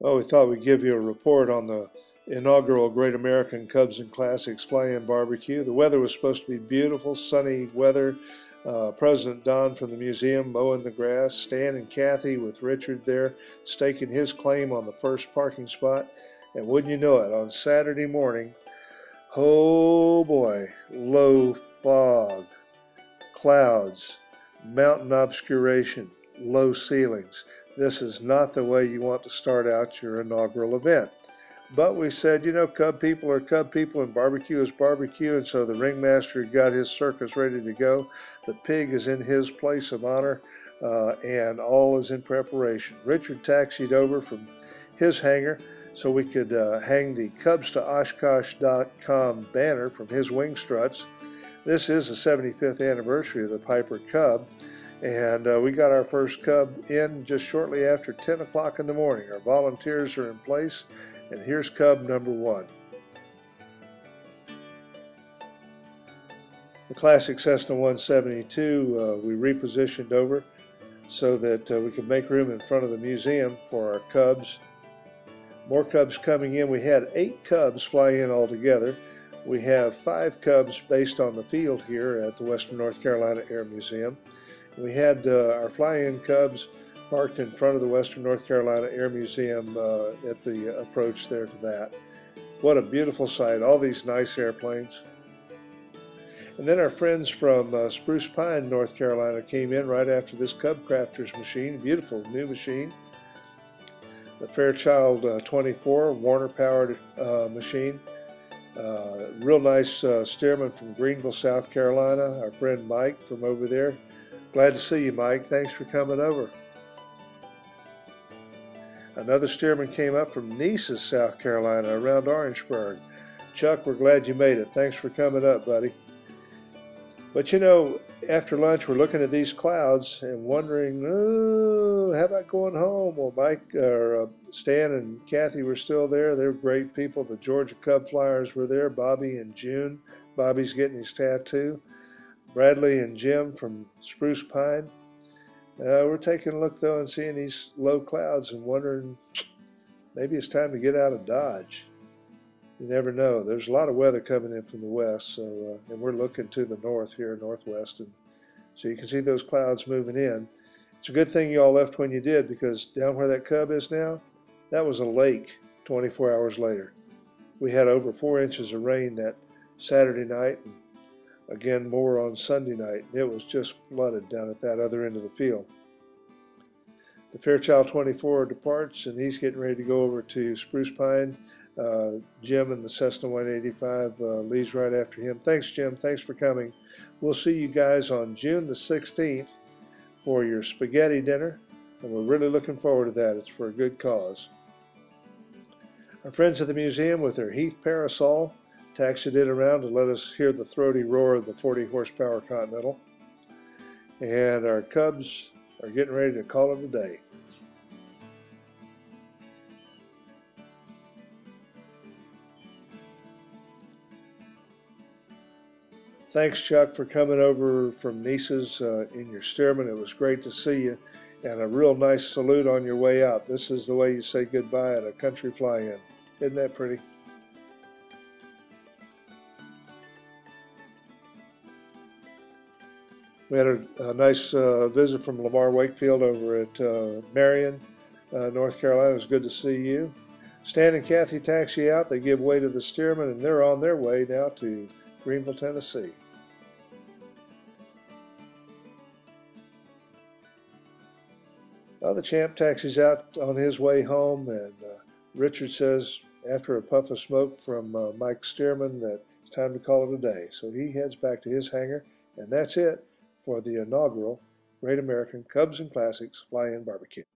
Well, we thought we'd give you a report on the inaugural Great American Cubs and Classics Fly-In Barbecue. The weather was supposed to be beautiful, sunny weather. President Don from the museum mowing the grass, Stan and Kathy with Richard there staking his claim on the first parking spot. And wouldn't you know it, on Saturday morning, oh boy, low fog, clouds, mountain obscuration, low ceilings. This is not the way you want to start out your inaugural event. But we said, you know, Cub people are Cub people and barbecue is barbecue, and so the ringmaster got his circus ready to go. The pig is in his place of honor, and all is in preparation. Richard taxied over from his hangar so we could hang the CubsToOshkosh.com banner from his wing struts. This is the 75th anniversary of the Piper Cub, and we got our first Cub in just shortly after 10 o'clock in the morning. Our volunteers are in place, and here's Cub number 1. The classic Cessna 172 we repositioned over so that we could make room in front of the museum for our Cubs. More Cubs coming in. We had 8 Cubs fly in altogether. We have 5 Cubs based on the field here at the Western North Carolina Air Museum. We had our fly-in Cubs parked in front of the Western North Carolina Air Museum at the approach there to that. What a beautiful sight, all these nice airplanes. And then our friends from Spruce Pine, North Carolina came in right after this Cub Crafters machine, beautiful new machine. The Fairchild 24 Warner powered machine. Real nice steerman from Greenville, South Carolina, our friend Mike from over there. Glad to see you, Mike. Thanks for coming over. Another steerman came up from Neces, South Carolina, around Orangeburg. Chuck, we're glad you made it. Thanks for coming up, buddy. But you know, after lunch, we're looking at these clouds and wondering, oh, how about going home? Well, Mike, or Stan and Kathy were still there. They're great people. The Georgia Cub Flyers were there, Bobby and June. Bobby's getting his tattoo. Bradley and Jim from Spruce Pine. We're taking a look, though, and seeing these low clouds and wondering, maybe it's time to get out of Dodge. You never know. There's a lot of weather coming in from the west, so and we're looking to the north here, northwest, and so you can see those clouds moving in. It's a good thing you all left when you did, because down where that Cub is now, that was a lake 24 hours later. We had over 4 inches of rain that Saturday night, and again more on Sunday night. It was just flooded down at that other end of the field. The Fairchild 24 departs, and he's getting ready to go over to Spruce Pine. Jim and the Cessna 185 leaves right after him. Thanks, Jim. Thanks for coming. We'll see you guys on June the 16th for your spaghetti dinner, and we're really looking forward to that. It's for a good cause. Our friends at the museum with their Heath parasol taxied it around to let us hear the throaty roar of the 40 horsepower Continental. And our Cubs are getting ready to call it a day. Thanks, Chuck, for coming over from Neces in your Stearman. It was great to see you, and a real nice salute on your way out. This is the way you say goodbye at a country fly-in. Isn't that pretty? We had a nice visit from Lamar Wakefield over at Marion, North Carolina. It was good to see you. Stan and Kathy taxi out. They give way to the steerman, and they're on their way now to Greenville, Tennessee. Well, the champ taxis out on his way home, and Richard says, after a puff of smoke from Mike Stearman, that it's time to call it a day. So he heads back to his hangar, and that's it for the inaugural Great American Cubs and Classics Fly-In Barbecue.